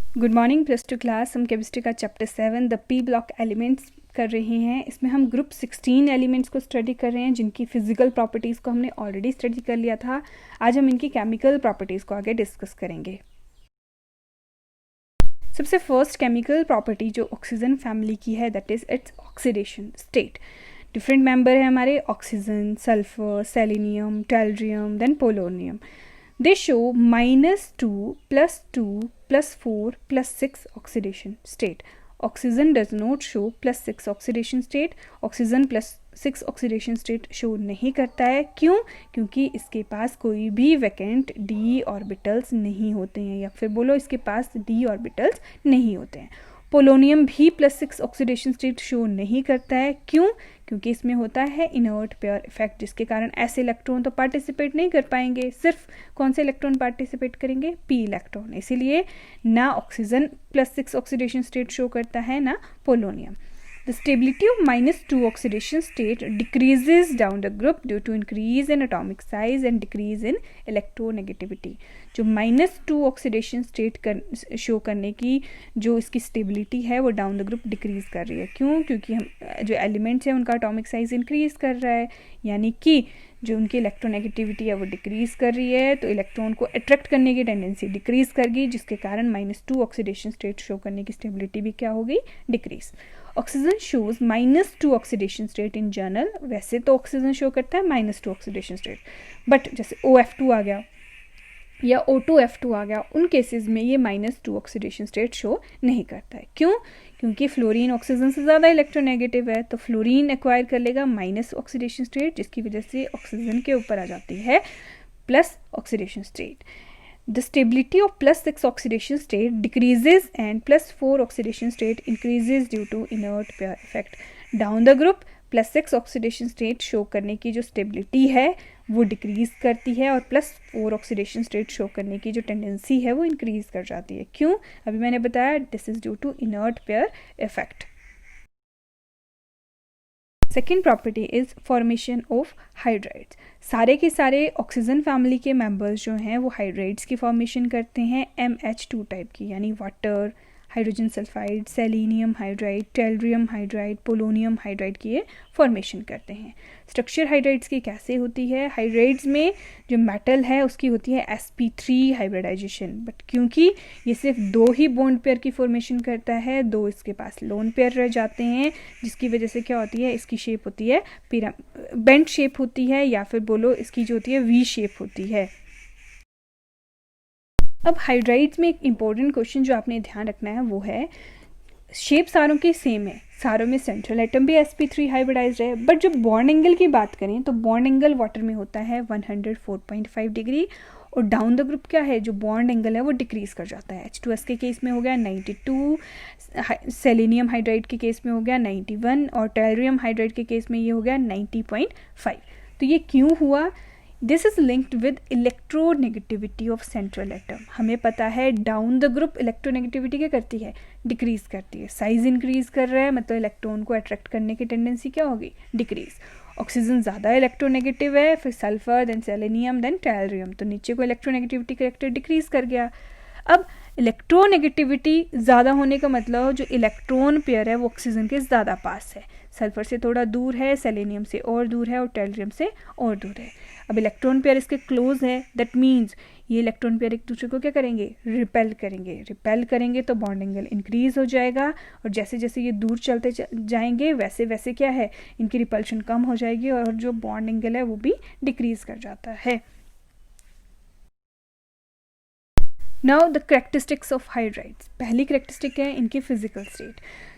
Good morning plus two class. हम chemistry का chapter 7 the P block elements कर रहे हैं। इसमें हम ग्रुप 16 एलिमेंट्स को स्टडी कर रहे हैं जिनकी फिजिकल प्रॉपर्टीज़ को हमने ऑलरेडी स्टडी कर लिया था। आज हम इनकी केमिकल प्रॉपर्टीज़ को आगे डिस्कस करेंगे। सबसे फर्स्ट केमिकल प्रॉपर्टी जो ऑक्सीजन फैमिली की है that is its oxidation state. Different member है हमारे oxygen, sulphur, selenium, tellurium, then polonium. They show -2, +2, +4, +6 oxidation state. Oxygen does not show +6 oxidation state. Oxygen +6 oxidation state show नहीं करता है। क्यों? क्योंकि इसके पास कोई भी वैकेंट d ऑर्बिटल्स नहीं होते हैं, या फिर बोलो इसके पास d ऑर्बिटल्स नहीं होते हैं। पोलोनियम भी +6 ऑक्सीडेशन स्टेट शो नहीं करता है। क्यों? क्योंकि इसमें होता है इनर्ट पेयर इफेक्ट, जिसके कारण ऐसे इलेक्ट्रॉन तो पार्टिसिपेट नहीं कर पाएंगे। सिर्फ कौन से इलेक्ट्रॉन पार्टिसिपेट करेंगे? p electron. इसीलिए ना ऑक्सीजन +6 ऑक्सीडेशन स्टेट शो करता है, ना polonium. The stability of -2 oxidation state decreases down the group due to increase in atomic size and decrease in electronegativity. जो -2 ऑक्सीडेशन स्टेट शो करने की जो इसकी स्टेबिलिटी है वो डाउन द ग्रुप डिक्रीज कर रही है। क्यों? क्योंकि हम जो एलिमेंट्स हैं उनका एटॉमिक साइज इंक्रीज कर रहा है, यानी कि जो उनकी इलेक्ट्रोनेगेटिविटी है वो डिक्रीज कर रही है, तो इलेक्ट्रॉन को अट्रैक्ट करने की टेंडेंसी डिक्रीज कर गई, जिसके कारण -2 ऑक्सीडेशन स्टेट शो करने की स्टेबिलिटी भी क्या हो गई? Decrease. Oxygen shows -2 oxidation state in general. वैसे तो ऑक्सीजन शो करता है -2 ऑक्सीडेशन स्टेट, बट जैसे OF2 आ गया या O2F2 आ गया, उन केसेस में ये -2 ऑक्सीडेशन स्टेट शो नहीं करता है। क्यों? क्योंकि फ्लोरीन ऑक्सीजन से ज़्यादा इलेक्ट्रोनेगेटिव है, तो फ्लोरीन एक्वायर कर लेगा माइनस ऑक्सीडेशन स्टेट, जिसकी वजह से ऑक्सीजन के ऊपर आ जाती है plus oxidation state. The stability of +6 oxidation state decreases and +4 oxidation state increases due to inert pair effect. Down the group +6 oxidation state show करने की जो स्टेबिलिटी है वो डिक्रीज करती है, और +4 ऑक्सीडेशन स्टेट शो करने की जो टेंडेंसी है वो इंक्रीज कर जाती है। क्यों? अभी मैंने बताया this is due to inert pair effect. Second property is formation of hydrides. सारे के सारे ऑक्सीजन फैमिली के मेंबर्स जो हैं वो हाइड्राइड्स की फॉर्मेशन करते हैं MH2 टाइप की, यानी water, hydrogen sulphide, selenium hydride, tellurium hydride, polonium hydride की ये फॉर्मेशन करते हैं। स्ट्रक्चर हाइड्राइड्स की कैसे होती है? हाइड्राइड्स में जो मेटल है उसकी होती है sp3 हाइब्रिडाइजेशन, बट क्योंकि ये सिर्फ 2 ही बॉन्ड पेयर की फॉर्मेशन करता है, 2 इसके पास लोन पेयर रह जाते हैं, जिसकी वजह से क्या होती है, इसकी शेप होती है बेंट शेप होती है, या फिर बोलो इसकी जो होती है V शेप होती है। अब हाइड्राइड्स में एक इम्पोर्टेंट क्वेश्चन जो आपने ध्यान रखना है वो है, शेप सारों की सेम है, सारों में सेंट्रल एटम भी sp3 हाइब्रिडाइज्ड है, बट जब बॉन्ड एंगल की बात करें तो बॉन्ड एंगल वाटर में होता है 104.5 डिग्री, और डाउन द ग्रुप क्या है, जो बॉन्ड एंगल है वो डिक्रीज कर जाता है। H2S के केस में हो गया 92, सेलेनियम हाइड्राइड के केस में हो गया 91, और टेल्ड्रियम हाइड्राइड के केस में ये हो गया 90.5। तो ये क्यों हुआ? This is linked with electronegativity of central atom. हमें पता है डाउन द ग्रुप इलेक्ट्रोनेगेटिविटी क्या करती है? डिक्रीज करती है। साइज इंक्रीज कर रहा है, मतलब इलेक्ट्रॉन को अट्रैक्ट करने की टेंडेंसी क्या होगी? डिक्रीज। ऑक्सीजन ज़्यादा इलेक्ट्रोनेगेटिव है, फिर सल्फर, देन सेलेनियम, देन टेल्ड्रियम, तो नीचे को इलेक्ट्रोनेगेटिविटी करेक्टर डिक्रीज कर गया। अब इलेक्ट्रोनेगेटिविटी ज़्यादा होने का मतलब जो इलेक्ट्रॉन पेयर है वो ऑक्सीजन के ज़्यादा पास है, सल्फर से थोड़ा दूर है, सेलेनियम से और दूर है, और टेल्ड्रियम से और दूर है। अब इलेक्ट्रॉन पेयर इसके क्लोज है, दैट मीन्स ये इलेक्ट्रॉन पेयर एक दूसरे को क्या करेंगे? रिपेल करेंगे। रिपेल करेंगे तो बॉन्ड एंगल इंक्रीज हो जाएगा, और जैसे जैसे ये दूर चलते जाएंगे वैसे वैसे क्या है, इनकी रिपल्शन कम हो जाएगी, और जो बॉन्ड एंगल है वो भी डिक्रीज कर जाता है। Now the characteristics of hydrides. पहली करेक्टरिस्टिक है इनकी फिजिकल स्टेट।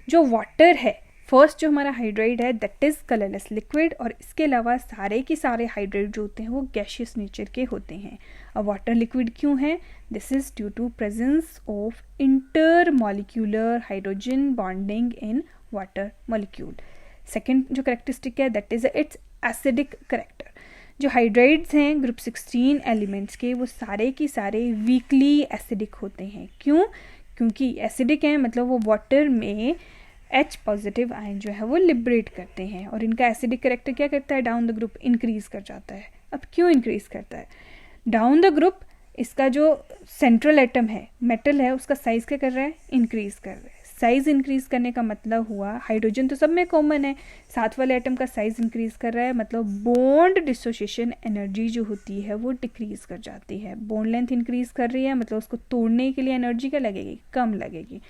जो वाटर है, फर्स्ट जो हमारा हाइड्राइड है दैट इज कलरलेस लिक्विड, और इसके अलावा सारे के सारे हाइड्राइड जो होते हैं वो गैशियस नेचर के होते हैं। अब वाटर लिक्विड क्यों है? This is due to presence of inter molecular hydrogen bonding in water molecule. Second जो करेक्टरिस्टिक है that is its acidic character. जो हाइड्राइड्स हैं ग्रुप 16 एलिमेंट्स के, वो सारे के सारे वीकली एसिडिक होते हैं। क्यों? क्योंकि एसिडिक हैं, मतलब वो वाटर में H पॉजिटिव आयन जो है वो लिबरेट करते हैं, और इनका एसिडिक करेक्टर क्या करता है? डाउन द ग्रुप इंक्रीज कर जाता है। अब क्यों इंक्रीज करता है? डाउन द ग्रुप इसका जो सेंट्रल एटम है, मेटल है, उसका साइज़ क्या कर रहा है, इंक्रीज़ कर रहा है। साइज़ इंक्रीज़ करने का मतलब हुआ, हाइड्रोजन तो सब में कॉमन है, साथ वाले एटम का साइज़ इंक्रीज़ कर रहा है, मतलब बॉन्ड डिसोसिएशन एनर्जी जो होती है वो डिक्रीज़ कर जाती है। बॉन्ड लेंथ इंक्रीज़ कर रही है, मतलब उसको तोड़ने के लिए एनर्जी क्या लगेगी, कम लगेगी,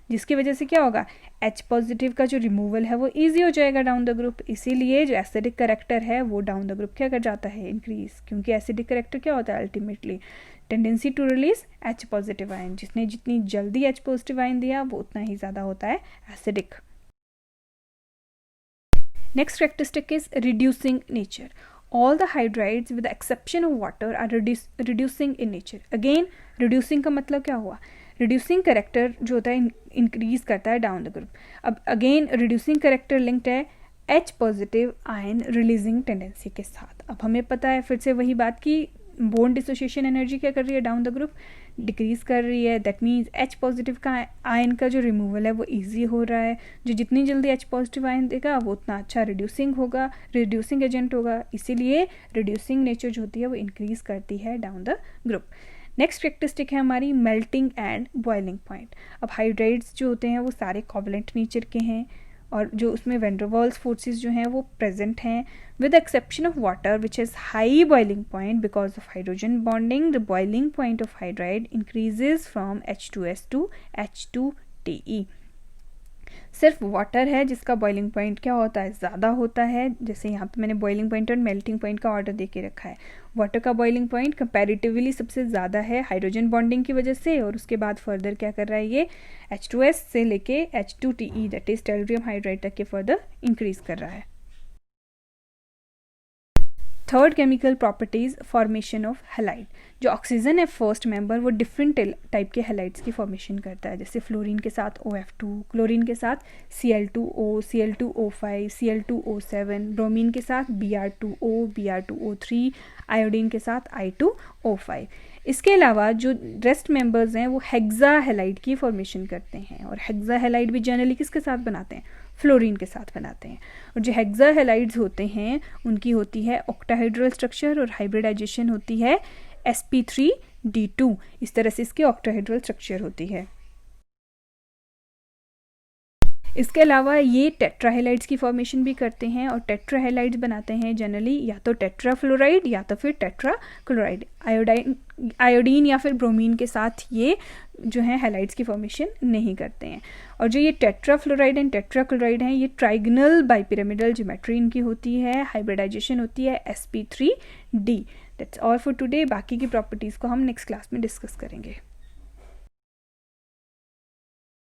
जिसकी वजह से क्या होगा, H पॉजिटिव का जो रिमूवल है वो ईजी हो जाएगा डाउन द ग्रुप। इसीलिए जो एसिडिक करेक्टर है वो डाउन द ग्रुप क्या कर जाता है, इंक्रीज, क्योंकि एसिडिक करेक्टर क्या होता है, ultimately tendency to release H positive ion, जिसने जितनी जल्दी H पॉजिटिव आयन दिया वो उतना ही ज़्यादा होता है acidic. Next characteristic is reducing nature. All the hydrides with the exception of water are reducing in nature. Again, reducing का मतलब क्या हुआ, reducing character जो होता है increase करता है down the group. अब again reducing character linked है H positive ion releasing tendency के साथ. अब हमें पता है फिर से वही बात की बॉन्ड डिसोसिएशन एनर्जी क्या कर रही है, डाउन द ग्रुप डिक्रीज कर रही है. दैट मीन्स H पॉजिटिव का आयन का जो रिमूवल है वो इजी हो रहा है. जो जितनी जल्दी H पॉजिटिव आयन देगा वो उतना अच्छा रिड्यूसिंग होगा, रिड्यूसिंग एजेंट होगा. इसीलिए रिड्यूसिंग नेचर जो होती है वो इंक्रीज करती है down the group. Next characteristic है हमारी मेल्टिंग एंड बॉइलिंग पॉइंट. अब हाइड्राइड्स जो होते हैं वो सारे कोवलेंट नेचर के हैं और जो उसमें वैन डर वाल्स फोर्सेस जो हैं वो प्रेजेंट हैं, with the exception of water which has high boiling point because of hydrogen bonding. The boiling point of hydride increases from H2S to H2Te. सिर्फ वाटर है जिसका बॉइलिंग पॉइंट क्या होता है, ज़्यादा होता है. जैसे यहाँ पे मैंने बॉइलिंग पॉइंट और मेल्टिंग पॉइंट का ऑर्डर दे के रखा है. वाटर का बॉइलिंग पॉइंट कंपैरेटिवली सबसे ज़्यादा है हाइड्रोजन बॉन्डिंग की वजह से, और उसके बाद फर्दर क्या कर रहा है ये H2S से लेके H2Te दैट इज टेल्रियम हाइड्राइड तक के फर्दर इंक्रीज कर रहा है. Third chemical properties formation of halide. जो ऑक्सीजन है फर्स्ट मेंबर वो डिफरेंट टाइप के हैलाइड्स की फॉर्मेशन करता है. जैसे फ्लोरीन के साथ OF2, क्लोरीन के साथ Cl2O, Cl2O5, Cl2O7, ब्रोमीन के साथ Br2O, Br2O3, आयोडीन के साथ I2O5. इसके अलावा जो रेस्ट मेंबर्स हैं वो हेक्सा हैलाइड की फॉर्मेशन करते हैं, और हेक्सा हैलाइड भी जनरली किसके साथ बनाते हैं, फ्लोरीन के साथ बनाते हैं. और जो हेक्सा हैलाइड्स होते हैं उनकी होती है ऑक्टाहेड्रल स्ट्रक्चर और हाइब्रिडाइजेशन होती है sp3d2. इस तरह से इसकी ऑक्टाहेड्रल स्ट्रक्चर होती है. इसके अलावा ये टेट्राहेलाइड्स की फॉर्मेशन भी करते हैं, और टेट्राहेलाइड्स बनाते हैं जनरली या तो टेट्राफ्लोराइड या तो फिर टेट्राक्लोराइड. आयोडीन या फिर ब्रोमीन के साथ ये जो है हैलाइड्स की फॉर्मेशन नहीं करते हैं. और जो ये टेट्राफ्लोराइड एंड टेट्राक्लोराइड हैं ये ट्राइगनल बाइपिरामिडल ज्योमेट्री इनकी होती है, हाइब्रिडाइजेशन होती है sp3d. That's all for today. बाकी की प्रॉपर्टीज़ को हम नेक्स्ट क्लास में डिस्कस करेंगे.